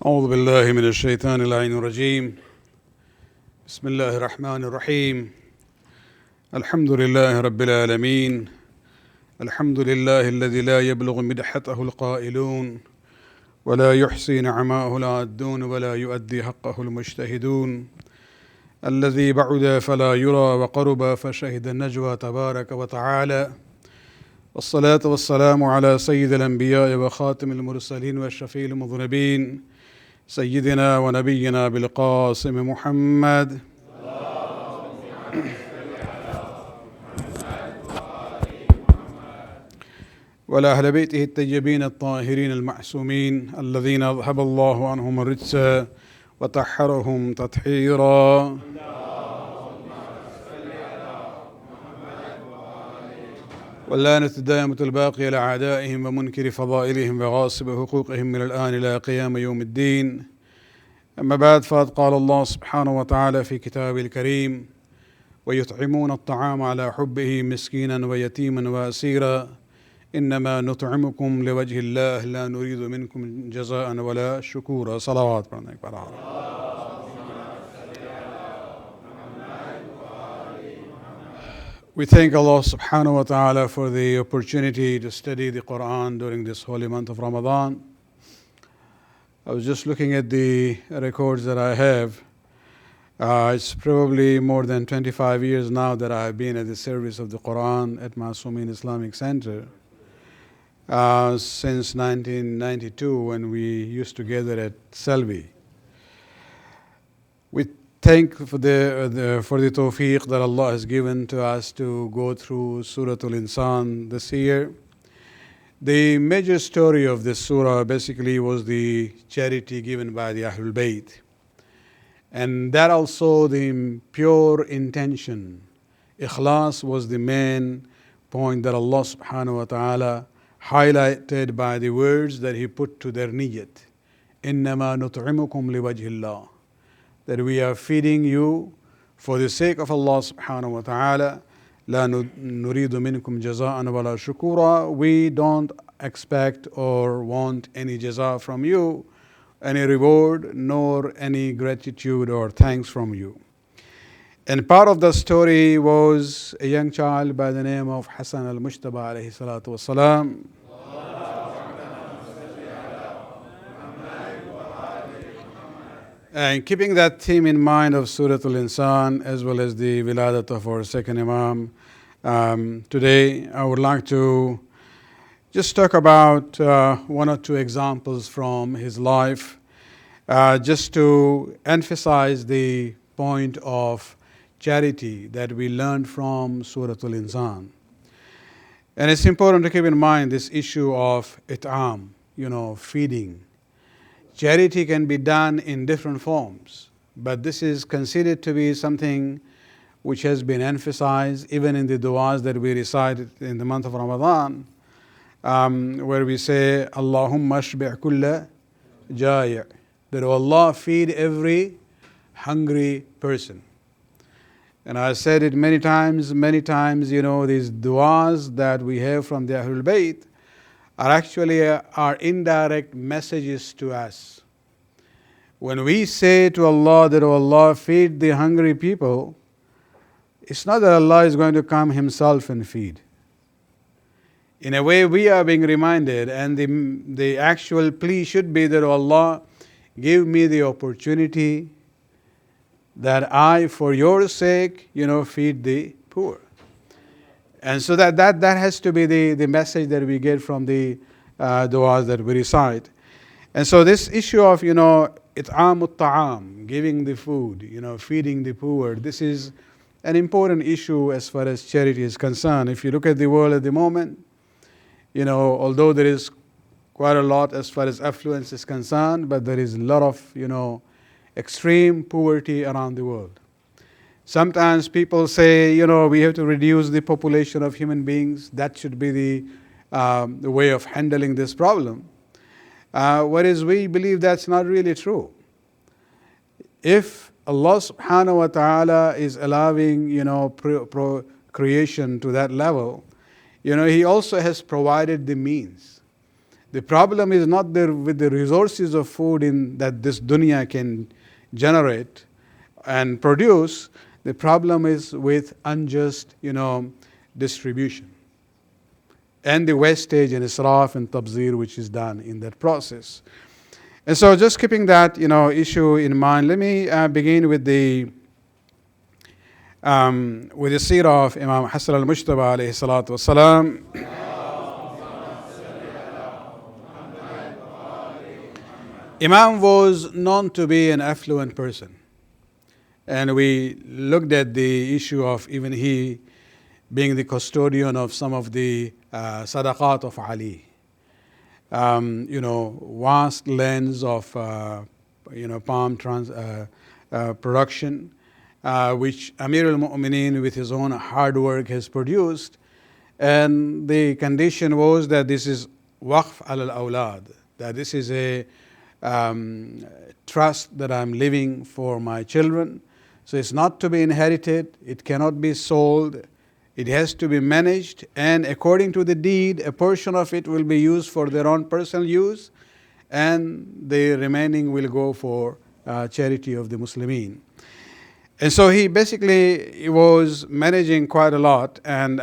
أعوذ بالله من الشيطان اللعين الرجيم بسم الله الرحمن الرحيم الحمد لله رب العالمين الحمد لله الذي لا يبلغ مدحته القائلون ولا يحصي نعماءه العادون ولا يؤدي حقه المجتهدون الذي بعد فلا يرى وقرب فشهد النجوى تبارك وتعالى والصلاة والسلام على سيد الأنبياء وخاتم المرسلين والشفيع المذنبين سيدنا ونبينا بالقاسم محمد وعلى أهل بيته الطيبين الطاهرين المعصومين الذين أذهب الله عنهم الرجس وطهرهم تطهيرا. واللعنة الدائمة الباقية لأعدائهم ومنكر فضائلهم وغاصب حقوقهم من الآن إلى قيام يوم الدين. أما بعد، فقد قال الله سبحانه وتعالى في كتابه الكريم: ويطعمون الطعام على حبه مسكينا ويتيما وأسيرا إنما نطعمكم لوجه الله لا نريد منكم جزاء ولا شكورا. صلوات پڑھنے پر We thank Allah subhanahu wa ta'ala for the opportunity to study the Quran during this holy month of Ramadan. I was just looking at the records that I have. It's probably more than 25 years now that I have been at the service of the Quran at Masumin Islamic Center. Since 1992, when we used to gather at Selvi. We thank for the tawfiq that Allah has given to us to go through Surah Al-Insan this year. The major story of this surah basically was the charity given by the Ahlul Bayt. And that also the pure intention. Ikhlas was the main point that Allah subhanahu wa ta'ala highlighted by the words that He put to their niyat. إِنَّمَا نُطْعِمُكُمْ لِوَجْهِ اللَّهِ. That we are feeding you for the sake of Allah subhanahu wa ta'ala. لَا نُرِيدُ مِنْكُمْ جَزَاءً وَلَا شُكُورًا. We don't expect or want any jaza from you, any reward, nor any gratitude or thanks from you. And part of the story was a young child by the name of Hassan al-Mujtaba alayhi salatu wassalam. And keeping that theme in mind of Surah Al-Insan as well as the wiladat of our second Imam, today I would like to just talk about one or two examples from his life, just to emphasize the point of charity that we learned from Surah Al-Insan. And it's important to keep in mind this issue of it'am, feeding. Charity can be done in different forms, but this is considered to be something which has been emphasized even in the du'as that we recite in the month of Ramadan, where we say, Allahumma ashbi' kulla jai', that Allah feed every hungry person. And I said it many times, these du'as that we have from the Ahlul Bayt are actually are indirect messages to us. When we say to Allah that, oh Allah, feed the hungry people, it's not that Allah is going to come Himself and feed. In a way, we are being reminded, and the actual plea should be that, oh Allah, give me the opportunity that I, for your sake, feed the poor. And so that has to be the message that we get from the du'as that we recite. And so this issue of, it'amut ta'am, giving the food, feeding the poor, this is an important issue as far as charity is concerned. If you look at the world at the moment, although there is quite a lot as far as affluence is concerned, but there is a lot of, extreme poverty around the world. Sometimes people say, we have to reduce the population of human beings. That should be the way of handling this problem. Whereas we believe that's not really true. If Allah subhanahu wa ta'ala is allowing, creation to that level, He also has provided the means. The problem is not there with the resources of food in that this dunya can generate and produce. The problem is with unjust, distribution and the wastage and israf and tabzir which is done in that process. And so, just keeping that issue in mind, let me begin with the seerah of Imam Hassan al-Mujtaba alayhi salatu wasalam. Imam was known to be an affluent person. And we looked at the issue of even he being the custodian of some of the sadaqat of Ali. Vast lands of, palm production, which Amir al-Mu'mineen with his own hard work has produced. And the condition was that this is waqf al-awlad, that this is a trust that I'm leaving for my children. So it's not to be inherited, it cannot be sold, it has to be managed, and according to the deed, a portion of it will be used for their own personal use, and the remaining will go for charity of the Muslimin. And so he was managing quite a lot, and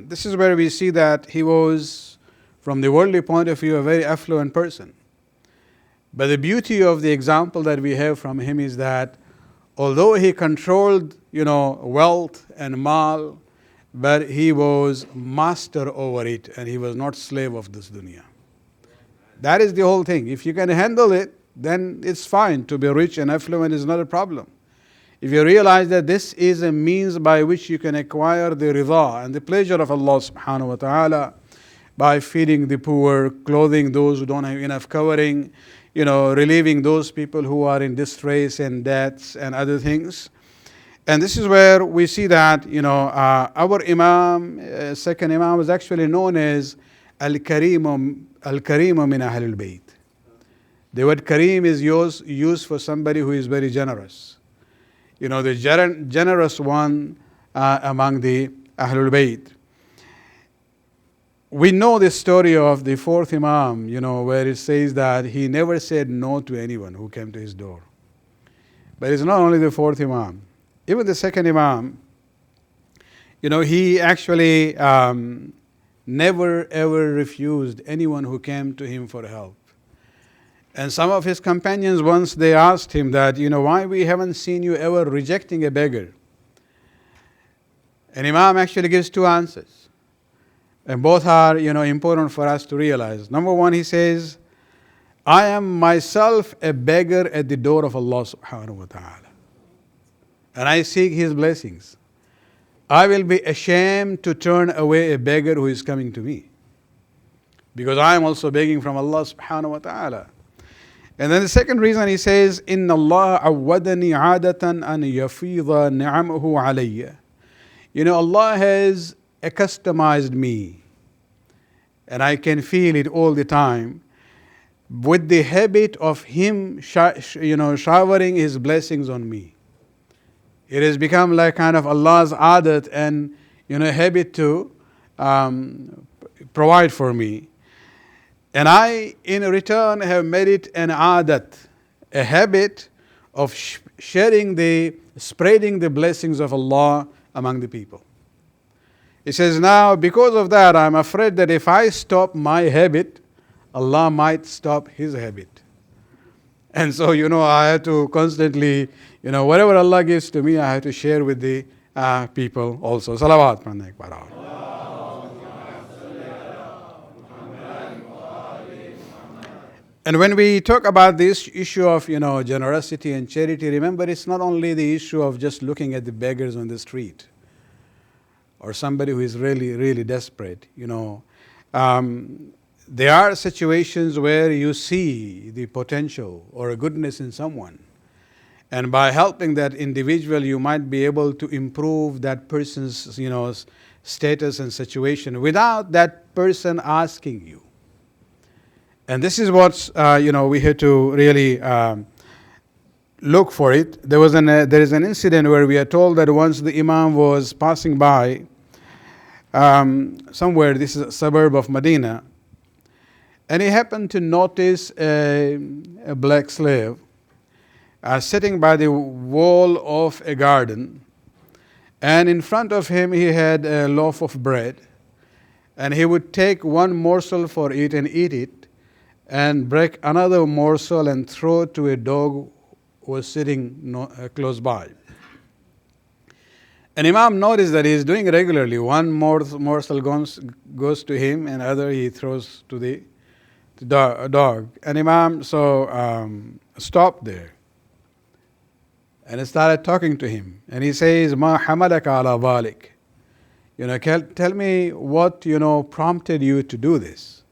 this is where we see that he was, from the worldly point of view, a very affluent person. But the beauty of the example that we have from him is that although he controlled, wealth and mal, but he was master over it and he was not slave of this dunya. That is the whole thing. If you can handle it, then it's fine. To be rich and affluent is not a problem. If you realize that this is a means by which you can acquire the ridha and the pleasure of Allah subhanahu wa ta'ala by feeding the poor, clothing those who don't have enough covering, relieving those people who are in distress and debts and other things. And this is where we see that, our Imam, second Imam, was actually known as Al-Kareem min Ahlul Bayt. The word Kareem is used for somebody who is very generous. The generous one among the Ahlul Bayt. We know the story of the fourth Imam, where it says that he never said no to anyone who came to his door. But it's not only the fourth Imam. Even the second Imam, he actually never ever refused anyone who came to him for help. And some of his companions once they asked him that, why we haven't seen you ever rejecting a beggar? And Imam actually gives two answers. And both are, important for us to realize. Number one, he says, I am myself a beggar at the door of Allah subhanahu wa ta'ala. And I seek His blessings. I will be ashamed to turn away a beggar who is coming to me. Because I am also begging from Allah subhanahu wa ta'ala. And then the second reason he says, Inna Allah awwadani adatan an yafidha ni'amahu alayya. Allah has accustomed me, and I can feel it all the time, with the habit of Him showering His blessings on me. It has become like kind of Allah's adat and habit to provide for me. And I, in return, have made it an adat, a habit of spreading the blessings of Allah among the people. He says, now, because of that, I'm afraid that if I stop my habit, Allah might stop His habit. And so, I have to constantly, whatever Allah gives to me, I have to share with the people also. Salawat. And when we talk about this issue of, generosity and charity, remember, it's not only the issue of just looking at the beggars on the street or somebody who is really, really desperate. There are situations where you see the potential or a goodness in someone. And by helping that individual, you might be able to improve that person's, status and situation without that person asking you. And this is what, we had to really look for it. There is an incident where we are told that once the Imam was passing by somewhere, this is a suburb of Medina, And he happened to notice a black slave sitting by the wall of a garden. And in front of him, he had a loaf of bread. And he would take one morsel for it and eat it, and break another morsel and throw it to a dog who was sitting close by. And Imam noticed that he is doing regularly. One morsel goes to him, and other he throws to the dog. And Imam stopped there and started talking to him. And he says, "Ma hamalaka ala dhalik." Tell me what, prompted you to do this.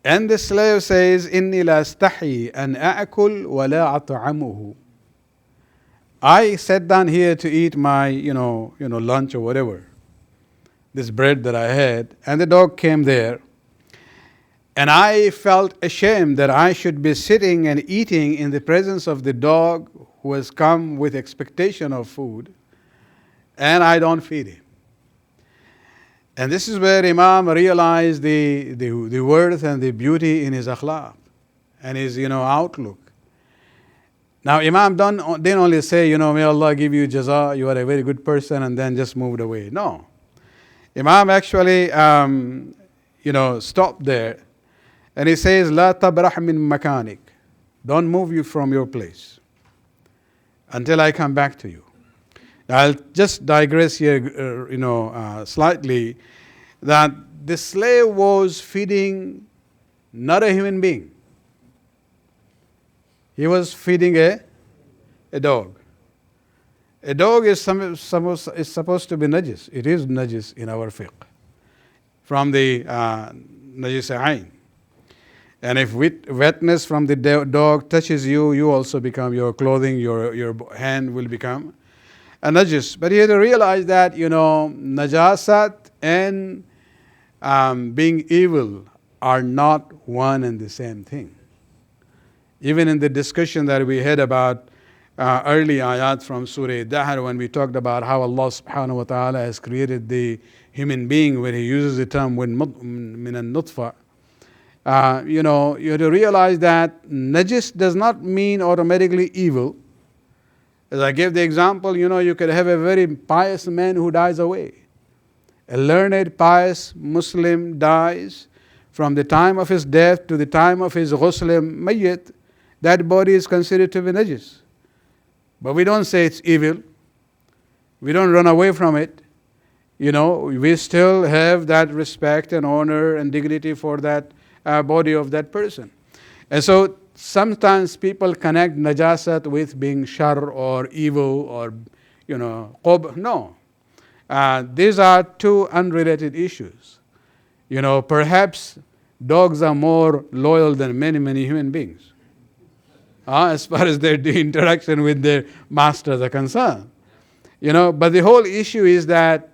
And the slave says, "Inni la astahi an a'kul wa la at'amuhu." I sat down here to eat my, lunch or whatever, this bread that I had, and the dog came there. And I felt ashamed that I should be sitting and eating in the presence of the dog who has come with expectation of food, and I don't feed him. And this is where Imam realized the worth and the beauty in his akhlaq and his, outlook. Now, Imam didn't only say, may Allah give you jaza, you are a very good person, and then just moved away. No. Imam actually, stopped there. And he says, "La tabrah min makanik." Don't move you from your place until I come back to you. Now, I'll just digress here, slightly, that the slave was feeding not a human being. He was feeding a dog. A dog is supposed to be najis. It is najis in our fiqh from the najis ayn. And if wetness from the dog touches you, you also become, your clothing, your hand will become a najis. But you have to realize that, najasat and being evil are not one and the same thing. Even in the discussion that we had about early ayat from Surah Dahr, when we talked about how Allah subhanahu wa ta'ala has created the human being, when He uses the term min al-nutfa, you have to realize that najis does not mean automatically evil. As I gave the example, you could have a very pious man who dies away. A learned, pious Muslim dies. From the time of his death to the time of his ghusl mayyit, that body is considered to be najis. But we don't say it's evil. We don't run away from it. We still have that respect and honor and dignity for that body of that person. And so sometimes people connect najasat with being shar or evil or, qub. No. These are two unrelated issues. Perhaps dogs are more loyal than many, many human beings, as far as their interaction with their masters are concerned. But the whole issue is that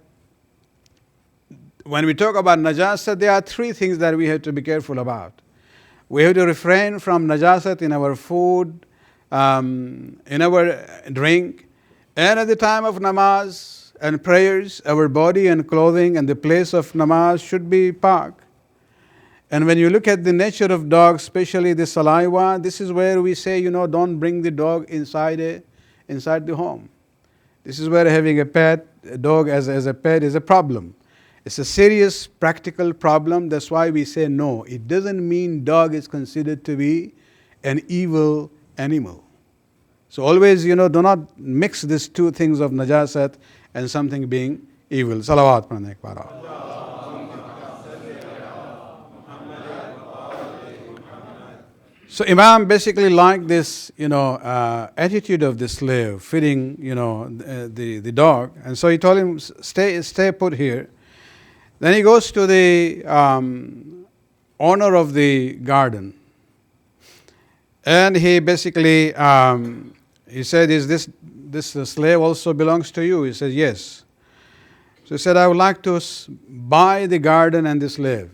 when we talk about najasat, there are three things that we have to be careful about. We have to refrain from najasat in our food, in our drink, and at the time of namaz and prayers, our body and clothing and the place of namaz should be pak. And when you look at the nature of dogs, especially the saliva, this is where we say, don't bring the dog inside the home. This is where having a dog as a pet is a problem. It's a serious practical problem. That's why we say no. It doesn't mean dog is considered to be an evil animal. So always, do not mix these two things of najasat and something being evil. Salawat pranay para. So Imam basically liked this, attitude of the slave feeding, the dog, and so he told him, stay put here. Then he goes to the owner of the garden, and he basically he said, "Is this slave also belongs to you?" He said, "Yes." So he said, "I would like to buy the garden and the slave."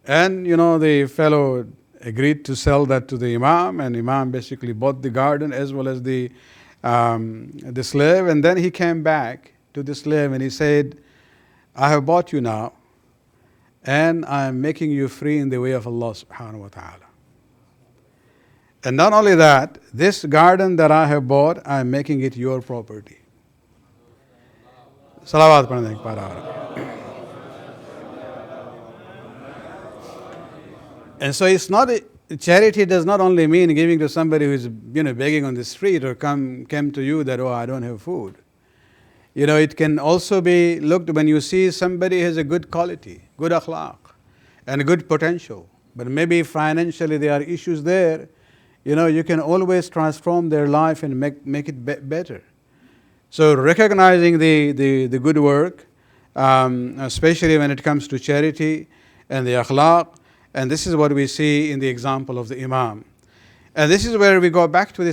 And, the fellow agreed to sell that to the Imam, and Imam basically bought the garden as well as the slave. And then he came back to the slave and he said, "I have bought you now, and I am making you free in the way of Allah subhanahu wa ta'ala. And not only that, this garden that I have bought, I am making it your property. Salawat padne para. And so it's not charity does not only mean giving to somebody who is begging on the street or came to you that, oh, I don't have food. It can also be looked when you see somebody has a good quality, good akhlaq, and a good potential, but maybe financially there are issues there. You can always transform their life and make it better. So recognizing the good work, especially when it comes to charity and the akhlaq, and this is what we see in the example of the Imam. And this is where we go back to the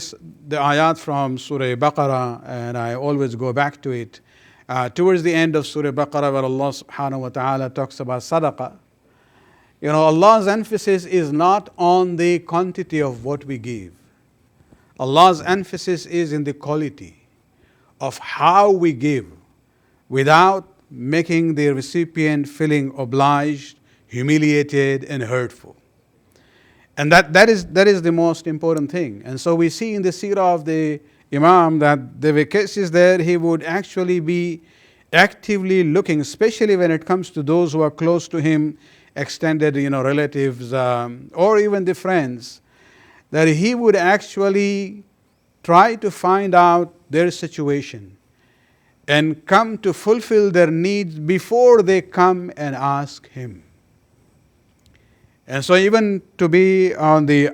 ayat from Surah Baqarah, and I always go back to it. Towards the end of Surah Baqarah, where Allah subhanahu wa ta'ala talks about sadaqah, Allah's emphasis is not on the quantity of what we give. Allah's emphasis is in the quality of how we give without making the recipient feeling obliged, humiliated, and hurtful. And that is the most important thing. And so we see in the seerah of the Imam that there were cases there he would actually be actively looking, especially when it comes to those who are close to him, extended relatives, or even the friends, that he would actually try to find out their situation and come to fulfill their needs before they come and ask him. And so even to be on the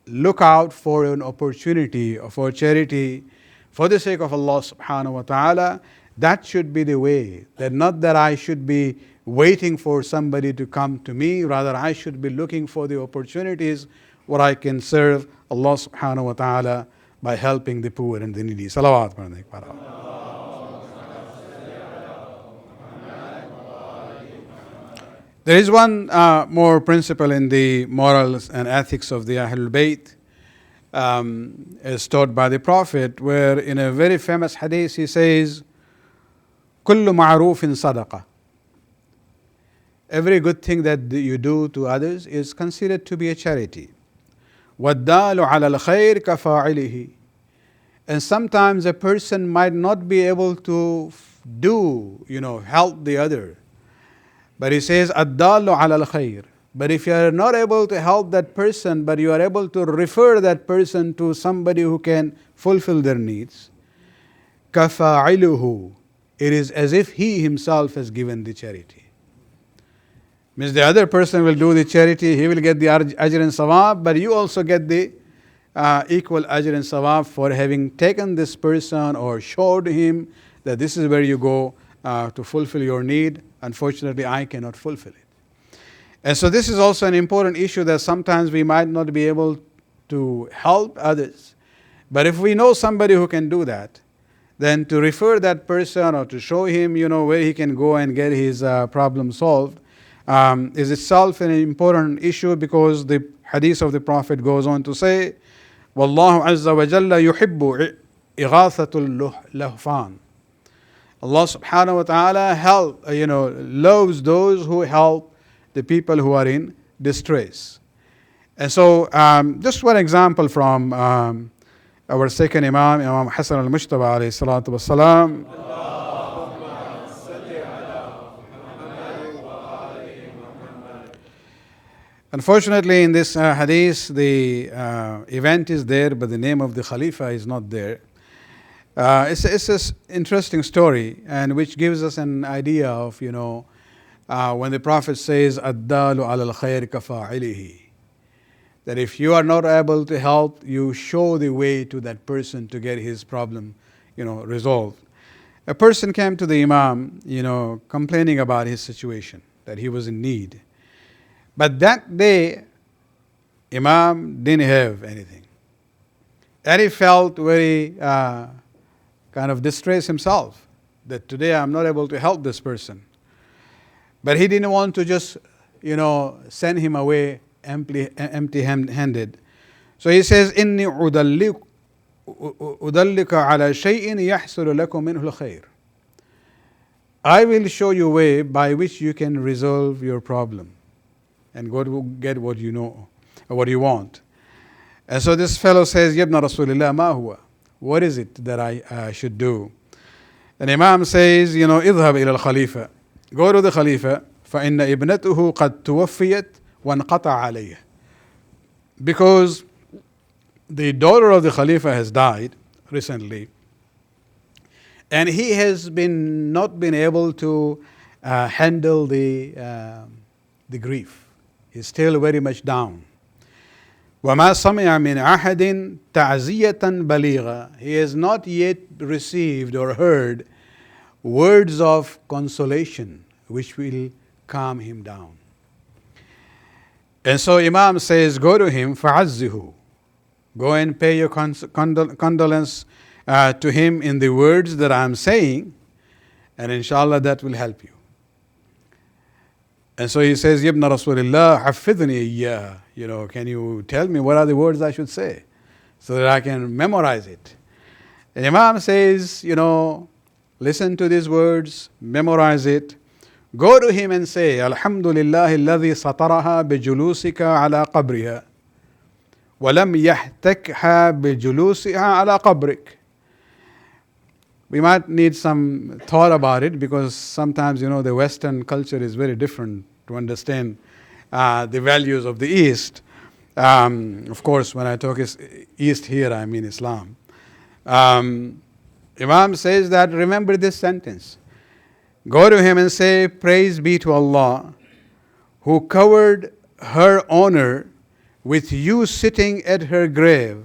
lookout for an opportunity for charity for the sake of Allah subhanahu wa ta'ala, that should be the way. That not that I should be waiting for somebody to come to me, rather I should be looking for the opportunities where I can serve Allah subhanahu wa ta'ala by helping the poor and the needy. Salawat. There is one more principle in the morals and ethics of the Ahlul Bayt, as taught by the Prophet, where in a very famous hadith he says, كُلُّ مَعْرُوفٍ صَدَقَةٍ. Every good thing that you do to others is considered to be a charity. وَالدَّالُ عَلَى الْخَيْرِ كَفَاعِلِهِ. And sometimes a person might not be able to help the other. But he says, الدَّالُ عَلَى الْخَيْرِ. But if you are not able to help that person, but you are able to refer that person to somebody who can fulfill their needs, كَفَاعِلُهُ. It is as if he himself has given the charity. Means the other person will do the charity, he will get the ajr and sawab, but you also get the equal ajr and sawab for having taken this person or showed him that this is where you go to fulfill your need. Unfortunately, I cannot fulfill it. And so this is also an important issue, that sometimes we might not be able to help others. But if we know somebody who can do that, then to refer that person or to show him, where he can go and get his problem solved, is itself an important issue, because the hadith of the Prophet goes on to say, وَاللَّهُ عَزَّ وَجَلَّ يُحِبُّ إِغَاثَةُ اللَّهْفَانِ. Allah subhanahu wa ta'ala loves those who help the people who are in distress. And so just one example from our second Imam, Imam Hassan al-Mujtaba alayhi salatu wassalam. Unfortunately, in this hadith, the event is there, but the name of the Khalifa is not there. It's an interesting story, and which gives us an idea of, when the Prophet says, "Ad-dalu ala al-khair kafa'ilihi," that if you are not able to help, you show the way to that person to get his problem, resolved. A person came to the Imam, complaining about his situation, that he was in need. But that day, Imam didn't have anything. And he felt very kind of distressed himself, that today I'm not able to help this person. But he didn't want to just, send him away empty-handed. So he says, إِنِّي أُدَلِّكَ عَلَى شَيْءٍ يَحْصُلُ لَكُم مِّنْهُ الْخَيْرِ. I will show you a way by which you can resolve your problem and go to get what you know or what you want. And so this fellow says, Yabna Rasulillah, ma huwa? What is it that I should do? And Imam says, اذهب إلى الخليفة. Go to the Khalifa. فإن ابنته قد توفيت وانقطع عليه. Because the daughter of the Khalifa has died recently, and he has not been able to handle the grief. He's still very much down. وما سمع من أحد تعزية بليغة. He has not yet received or heard words of consolation which will calm him down. And so Imam says, go to him, فعزه. Go and pay your condolence to him in the words that I'm saying, and inshallah that will help you. And so he says, Yabna Rasulillah, حفظني إياه. Can you tell me what are the words I should say so that I can memorize it? And Imam says, listen to these words, memorize it. Go to him and say, Alhamdulillah الذي سطرها بجلوسك على قبرها ولم يحتكها بجلوسها على قبرك. We might need some thought about it, because sometimes, the Western culture is very different to understand the values of the East. Of course, when I talk East here, I mean Islam. Imam says that, remember this sentence. Go to him and say, praise be to Allah, who covered her honor with you sitting at her grave,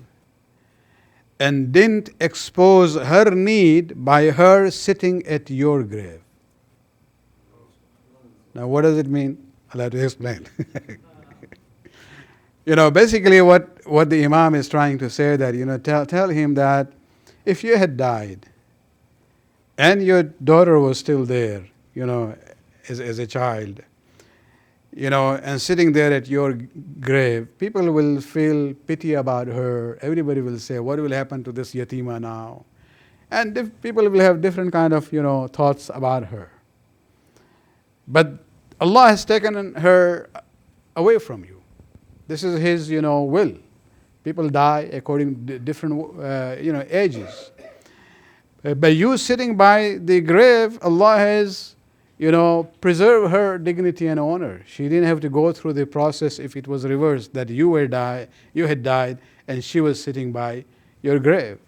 and didn't expose her need by her sitting at your grave. Now, what does it mean? I'll have to explain. Basically what the Imam is trying to say, that, tell him that if you had died and your daughter was still there, as a child, and sitting there at your grave, people will feel pity about her. Everybody will say, what will happen to this yatima now? And people will have different kind of, thoughts about her. But Allah has taken her away from you. This is His, will. People die according to different, ages. By you sitting by the grave, Allah has preserve her dignity and honor. She didn't have to go through the process if it was reversed, that you had died and she was sitting by your grave.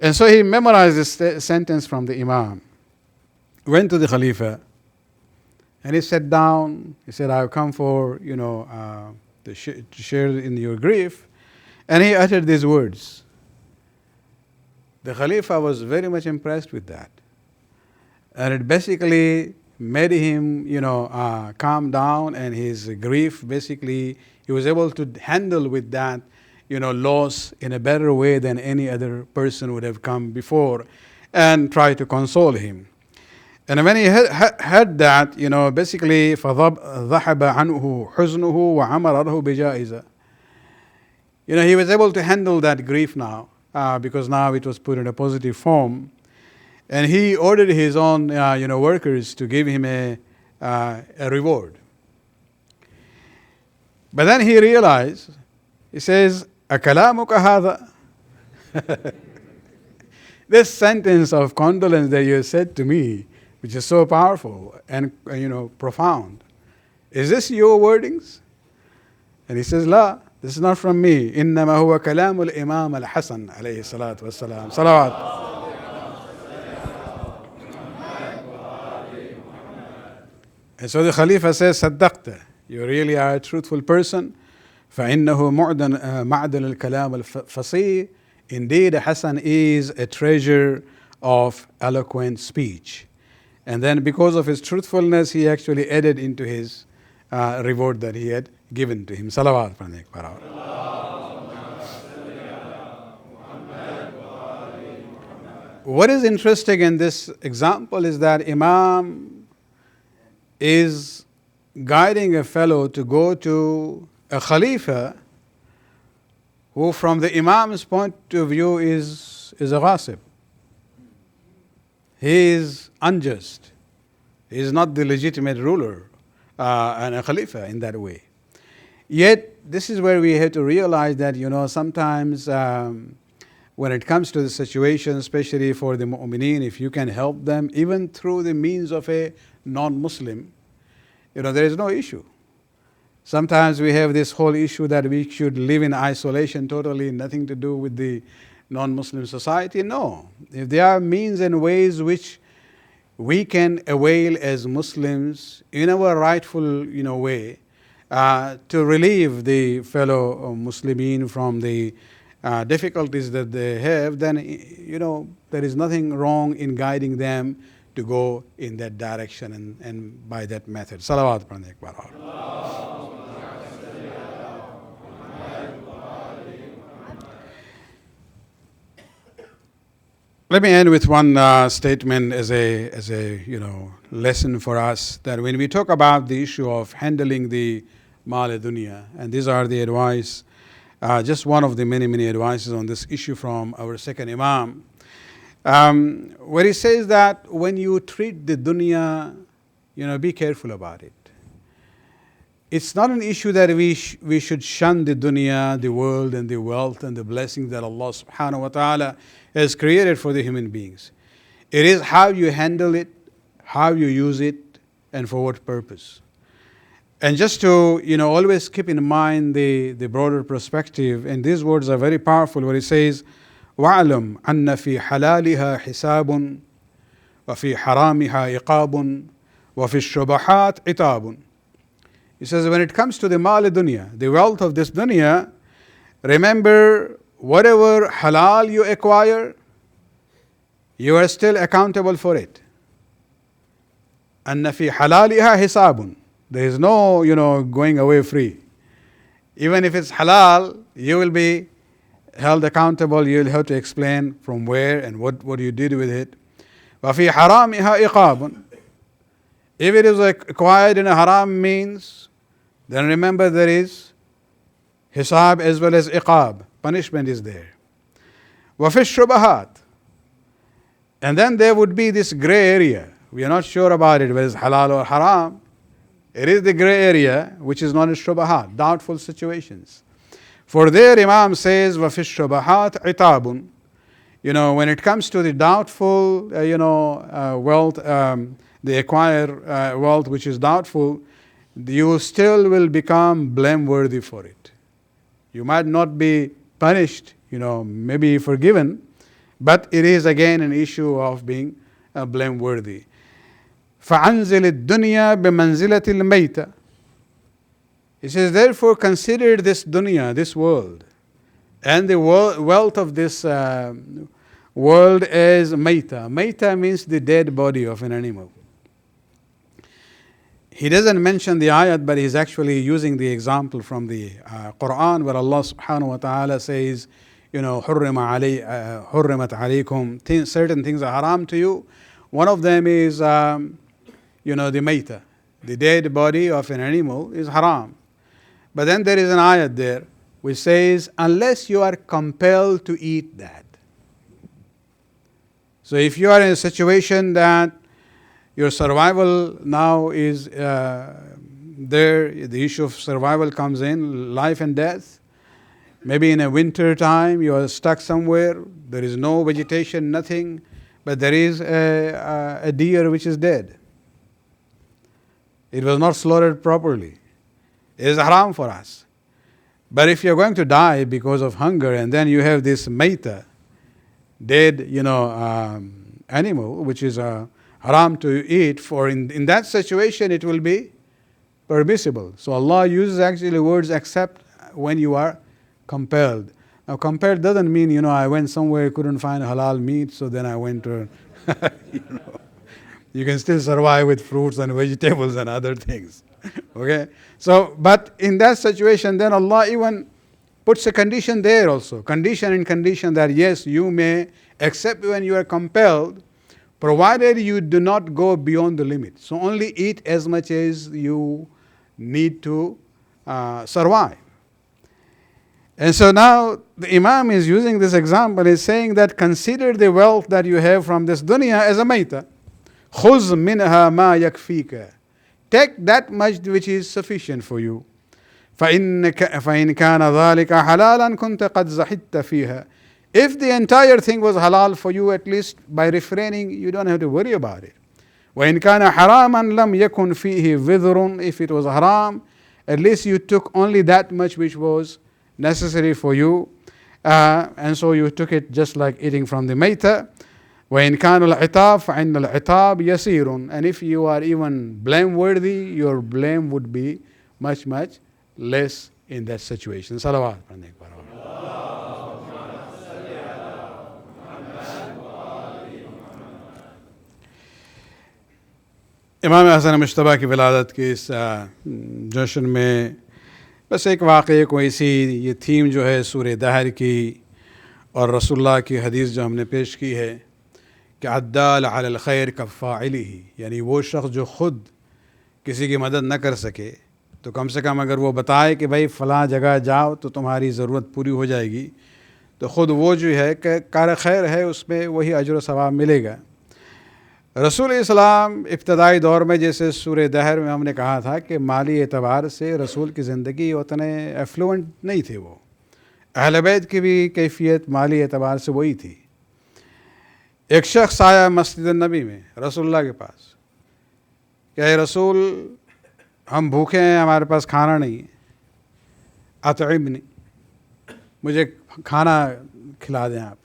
And so he memorized this sentence from the Imam, went to the Khalifa, and he sat down. He said, I've come for, to share in your grief. And he uttered these words. The Khalifa was very much impressed with that. And it basically made him, calm down, and his grief, basically, he was able to handle with that, loss in a better way than any other person would have come before, and try to console him. And when he heard that, basically, فَذَهَبَ عَنْهُ حُزْنُهُ وَعَمَرَ لَهُ بِجَائِزَةٍ. He was able to handle that grief now, because now it was put in a positive form. And he ordered his own, workers to give him a reward. But then he realized, he says, أَكَلَامُكَ هَذَا. This sentence of condolence that you said to me, which is so powerful and, profound, is this your wordings? And he says, law, this is not from me. إِنَّمَا هُوَ كَلَامُ الْإِمَامِ الْحَسَنِ عليه الصلاة والسلام. Salawat. And so the Khalifa says, صدقت. You really are a truthful person. فإنه معدن الكلام الفصيح. Indeed, Hassan is a treasure of eloquent speech. And then because of his truthfulness, he actually added into his reward that he had given to him. Salawat. What is interesting in this example is that Imam is guiding a fellow to go to a Khalifa who, from the Imam's point of view, is a ghasib. He is unjust. He is not the legitimate ruler and a Khalifa in that way. Yet, this is where we have to realize that, sometimes when it comes to the situation, especially for the mu'mineen, if you can help them, even through the means of a non-Muslim, there is no issue. Sometimes we have this whole issue that we should live in isolation totally, nothing to do with the non-Muslim society. No. If there are means and ways which we can avail as Muslims in our rightful, way, to relieve the fellow Muslimin from the difficulties that they have, then, there is nothing wrong in guiding them to go in that direction and by that method. Salawat upon the Akbar. Let me end with one statement as a lesson for us, that when we talk about the issue of handling the mal dunya, and these are the advice, just one of the many advices on this issue from our second Imam, where he says that when you treat the dunya, be careful about it. It's not an issue that we should shun the dunya, the world and the wealth and the blessings that Allah subhanahu wa ta'ala has created for the human beings. It is how you handle it, how you use it, and for what purpose. And just to, always keep in mind the broader perspective, and these words are very powerful, where he says, وَاعْلَمْ أَنَّ فِي حَلَالِهَا حِسَابٌ وَفِي حَرَامِهَا إِقَابٌ وَفِي الشُّبَحَاتِ عِتَابٌ. He says, when it comes to the mal dunya, the wealth of this dunya, remember, whatever halal you acquire, you are still accountable for it. أَنَّ فِي حَلَالِهَا حِسَابٌ. There is no, going away free. Even if it's halal, you will be held accountable. You will have to explain from where and what you did with it. وَفِي حَرَامِهَا إِقَابٌ. If it is acquired in a haram means, then remember there is hisab as well as iqab. Punishment is there. وَفِي الشُّبَهَاتِ. And then there would be this gray area. We are not sure about it, whether it's halal or haram. It is the gray area, which is known as shubahat, doubtful situations. For there, Imam says, وَفِي الشُّبَهَاتِ عِتَابٌ. When it comes to the doubtful, wealth, the acquired wealth which is doubtful, you still will become blameworthy for it. You might not be punished, maybe forgiven, but it is again an issue of being blameworthy. فَأَنزِلِ الدُّنْيَا بِمَنْزِلَةِ الْمَيْتَةِ. He says, therefore consider this dunya, this world, and the wealth of this world as mayta. Mayta means the dead body of an animal. He doesn't mention the ayat, but he's actually using the example from the Quran, where Allah subhanahu wa ta'ala says, حُرِّمَتْ عَلَيْكُمْ. Certain things are haram to you. One of them is, the mayta. The dead body of an animal is haram. But then there is an ayat there which says, unless you are compelled to eat that. So if you are in a situation that your survival now is there, the issue of survival comes in, life and death. Maybe in a winter time you are stuck somewhere, there is no vegetation, nothing, but there is a deer which is dead. It was not slaughtered properly. It is haram for us. But if you are going to die because of hunger, and then you have this mayta, dead, animal, which is haram to eat, for in that situation it will be permissible. So Allah uses actually words except when you are compelled. Now compelled doesn't mean, I went somewhere, couldn't find halal meat, so then I went to, you can still survive with fruits and vegetables and other things. Okay? So, but in that situation, then Allah even puts a condition there also. Condition that yes, you may accept when you are compelled, provided you do not go beyond the limit. So only eat as much as you need to survive. And so now the Imam is using this example, is saying that consider the wealth that you have from this dunya as a maita. خُذْ مِنْهَا مَا يَكْفِيكَ. Take that much which is sufficient for you. فإن كان ذلك حلالا كنت قد زهدت فيها. If the entire thing was halal for you, at least by refraining, you don't have to worry about it. وإن كان حراما لم يكن فيه وزر. If it was haram, at least you took only that much which was necessary for you, and so you took it just like eating from the maita. وإن كان العتاب فإن العتاب يسير. And if you are even blameworthy, your blame would be much less in that situation. Salawat. امام حسن مشتبہ کی ولادت کے اس جشن میں بس ایک واقعے کو اسی یہ تھیم جو ہے سورہ دہر کی اور رسول اللہ کی حدیث جو ہم نے پیش کی ہے کہ الدال علی الخیر کفاعلہ، یعنی وہ شخص جو خود کسی کی مدد نہ کر سکے تو کم سے کم اگر وہ بتائے کہ بھائی فلاں جگہ جاؤ تو تمہاری ضرورت پوری ہو جائے گی، تو خود وہ جو ہے کہ کار خیر ہے، اس میں وہی اجر و ثواب ملے گا۔ رسول اسلام ابتدائی دور میں جیسے سورہ دہر میں ہم نے کہا تھا کہ مالی اعتبار سے رسول کی زندگی اتنے ایفلوئنٹ نہیں تھے، وہ اہل بیت کی بھی کیفیت مالی اعتبار سے وہی تھی۔ ایک شخص آیا مسجد النبی میں رسول اللہ کے پاس کہ اے رسول ہم بھوکے ہیں، ہمارے پاس کھانا نہیں ہے، اطعمنی، مجھے کھانا کھلا دیں آپ۔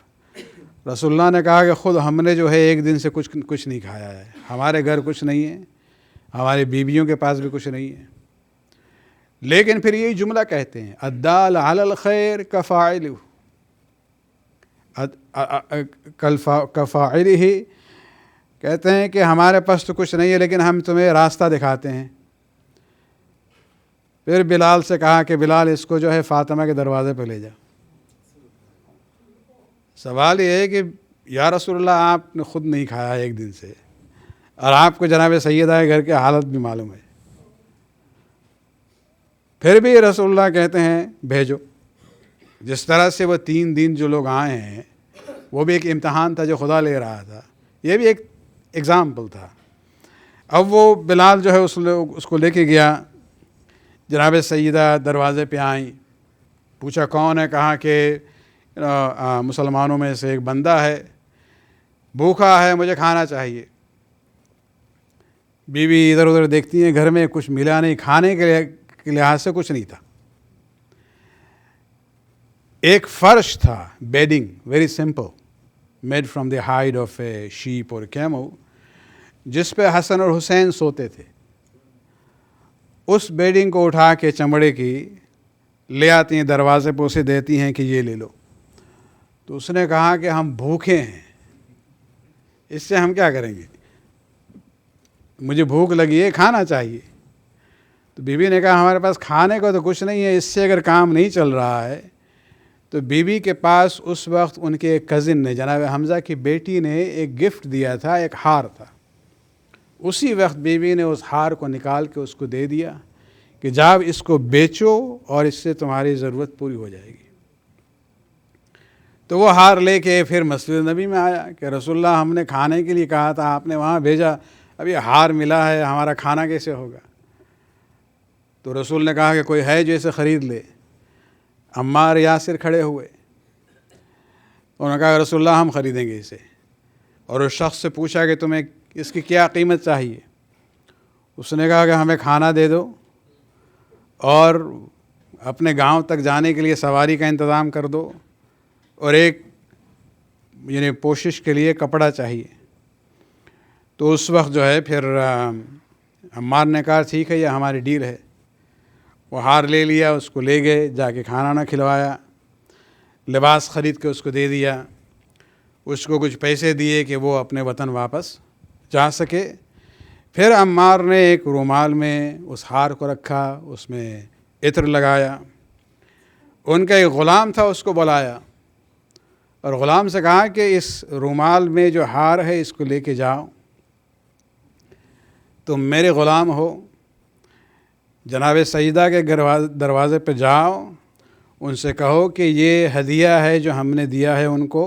رسول اللہ نے کہا کہ خود ہم نے جو ہے ایک دن سے کچھ نہیں کھایا ہے، ہمارے گھر کچھ نہیں ہے، ہماری بیویوں کے پاس بھی کچھ نہیں ہے، لیکن پھر یہی جملہ کہتے ہیں الدال علی الخیر کفاعلہ، کفاعلہ، کہتے ہیں کہ ہمارے پاس تو کچھ نہیں ہے لیکن ہم تمہیں راستہ دکھاتے ہیں۔ پھر بلال سے کہا کہ بلال اس کو جو ہے فاطمہ کے دروازے پہ لے جا۔ سوال یہ ہے کہ یا رسول اللہ آپ نے خود نہیں کھایا ایک دن سے اور آپ کو جناب سید آئے گھر کی حالت بھی معلوم ہے، پھر بھی رسول اللہ کہتے ہیں بھیجو۔ جس طرح سے وہ 3 دن جو لوگ آئے ہیں وہ بھی ایک امتحان تھا جو خدا لے رہا تھا، یہ بھی ایک ایگزامپل تھا۔ اب وہ بلال جو ہے اس کو لے کے گیا، جناب سیدہ دروازے پہ آئیں، پوچھا کون ہے، کہا کہ مسلمانوں میں سے ایک بندہ ہے، بھوکا ہے، مجھے کھانا چاہیے۔ بیوی ادھر ادھر دیکھتی ہیں، گھر میں کچھ ملا نہیں، کھانے کے لحاظ سے کچھ نہیں تھا۔ ایک فرش تھا، bedding, very simple, made from the Hyde of a shape اور کیمو، جس پہ حسن اور حسین سوتے تھے۔ اس بیڈنگ کو اٹھا کے چمڑے کی لے آتی ہیں، دروازے پہ اسے دیتی ہیں کہ یہ لے لو۔ تو اس نے کہا کہ ہم بھوکے ہیں، اس سے ہم کیا کریں گے، مجھے بھوک لگی ہے، کھانا چاہیے۔ تو بیوی نے کہا ہمارے پاس کھانے کو تو کچھ نہیں ہے، اس سے اگر کام نہیں چل رہا ہے تو بیوی کے پاس اس وقت ان کے ایک کزن نے، جناب حمزہ کی بیٹی نے ایک گفٹ دیا تھا، ایک ہار تھا۔ اسی وقت بیوی نے اس ہار کو نکال کے اس کو دے دیا کہ جاؤ اس کو بیچو اور اس سے تمہاری ضرورت پوری ہو جائے گی۔ تو وہ ہار لے کے پھر مسجد نبی میں آیا کہ رسول اللہ ہم نے کھانے کے لیے کہا تھا، آپ نے وہاں بھیجا، اب یہ ہار ملا ہے، ہمارا کھانا کیسے ہوگا؟ تو رسول نے کہا کہ کوئی ہے جو اسے خرید لے۔ عمار یاسر کھڑے ہوئے، انہوں نے کہا رسول اللہ ہم خریدیں گے اسے۔ اور اس شخص سے پوچھا کہ تمہیں اس کی کیا قیمت چاہیے؟ اس نے کہا کہ ہمیں کھانا دے دو اور اپنے گاؤں تک جانے کے لیے سواری کا انتظام کر دو اور ایک یعنی پوشش کے لیے کپڑا چاہیے۔ تو اس وقت جو ہے پھر عمار نے کہا ٹھیک ہے، یہ ہماری ڈیل ہے۔ وہ ہار لے لیا، اس کو لے گئے، جا کے کھانا نہ کھلوایا، لباس خرید کے اس کو دے دیا، اس کو کچھ پیسے دیے کہ وہ اپنے وطن واپس جا سکے۔ پھر عمار نے ایک رومال میں اس ہار کو رکھا، اس میں عطر لگایا۔ ان کا ایک غلام تھا، اس کو بلایا اور غلام سے کہا کہ اس رومال میں جو ہار ہے اس کو لے کے جاؤ، تم میرے غلام ہو، جناب سیدہ کے دروازے پہ جاؤ، ان سے کہو کہ یہ ہدیہ ہے جو ہم نے دیا ہے ان کو،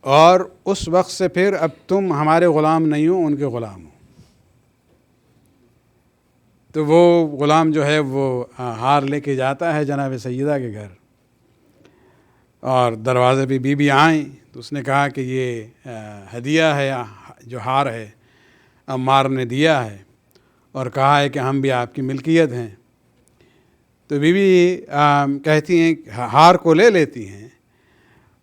اور اس وقت سے پھر اب تم ہمارے غلام نہیں ہو، ان کے غلام ہو۔ تو وہ غلام جو ہے وہ ہار لے کے جاتا ہے جناب سیدہ کے گھر، اور دروازے پہ بی بی آئیں تو اس نے کہا کہ یہ ہدیہ ہے جو ہار ہے عمار نے دیا ہے، اور کہا ہے کہ ہم بھی آپ کی ملکیت ہیں۔ تو بی بی کہتی ہیں، ہار کو لے لیتی ہیں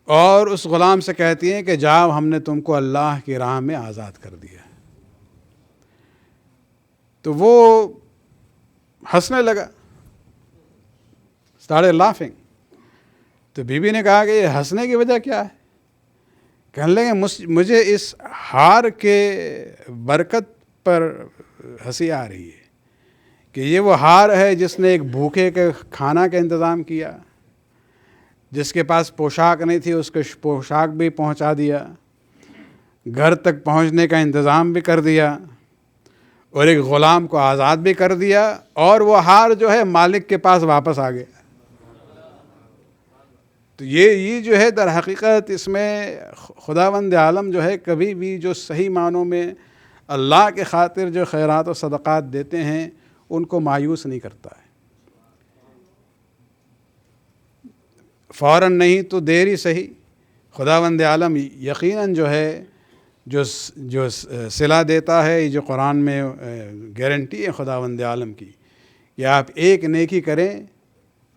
اور اس غلام سے کہتی ہیں کہ جاؤ، ہم نے تم کو اللہ کی راہ میں آزاد کر دیا۔ تو وہ ہنسنے لگا، started laughing۔ تو بی بی نے کہا کہ یہ ہنسنے کی وجہ کیا ہے؟ کہنے لگے مجھے اس ہار کے برکت پر ہنسی آ رہی ہے کہ یہ وہ ہار ہے جس نے ایک بھوکے کے کھانا کا انتظام کیا، جس کے پاس پوشاک نہیں تھی اس کو پوشاک بھی پہنچا دیا، گھر تک پہنچنے کا انتظام بھی کر دیا، اور ایک غلام کو آزاد بھی کر دیا، اور وہ ہار جو ہے مالک کے پاس واپس آ گیا۔ تو یہ جو ہے در حقیقت اس میں خداوند عالم جو ہے کبھی بھی جو صحیح معنوں میں اللہ کے خاطر جو خیرات و صدقات دیتے ہیں ان کو مایوس نہیں کرتا ہے۔ فوراً نہیں تو دیر ہی صحیح، خداوند عالم یقیناً جو ہے جو صلہ دیتا ہے، یہ جو قرآن میں گارنٹی ہے خداوند عالم کی کہ آپ ایک نیکی کریں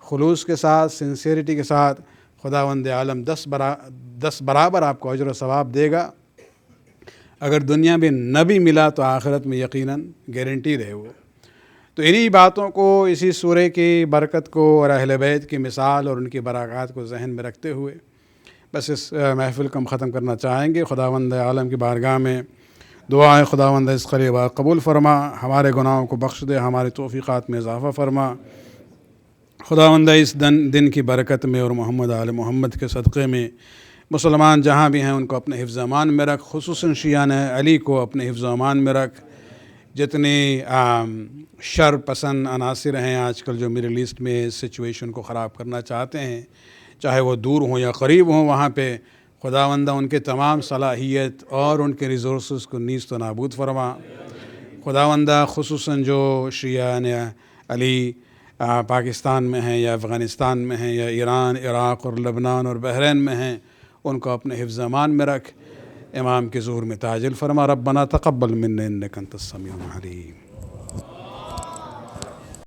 خلوص کے ساتھ، سنسیریٹی کے ساتھ، خداوند عالم 10 برابر آپ کو اجر و ثواب دے گا۔ اگر دنیا میں نہ بھی ملا تو آخرت میں یقیناً گارنٹی رہے وہ۔ تو انہی باتوں کو، اسی سورہ کی برکت کو اور اہل بیت کی مثال اور ان کی برکات کو ذہن میں رکھتے ہوئے بس اس محفل کو ہم ختم کرنا چاہیں گے۔ خداوند عالم کی بارگاہ میں دعا ہے، خداوند اس قریب قبول فرما، ہمارے گناہوں کو بخش دے، ہمارے توفیقات میں اضافہ فرما۔ خداوند اس دن کی برکت میں اور محمد آل محمد کے صدقے میں مسلمان جہاں بھی ہیں ان کو اپنے حفظ امان میں رکھ، خصوصاً شیعان علی کو اپنے حفظ امان میں رکھ۔ جتنی شر پسند عناصر ہیں آج کل جو مڈل ایسٹ میں سچویشن کو خراب کرنا چاہتے ہیں، چاہے وہ دور ہوں یا قریب ہوں، وہاں پہ خداوندہ ان کے تمام صلاحیت اور ان کے ریسورسز کو نیست و نابود فرما۔ خداوندہ خصوصاً جو شیعان علی پاکستان میں ہیں یا افغانستان میں ہیں یا ایران، عراق اور لبنان اور بحرین میں ہیں، ان کو اپنے حفظ امان میں رکھ۔ امام کے ظہور میں تعجل فرما۔ ربنا تقبل منا انک انت السمیع العلیم۔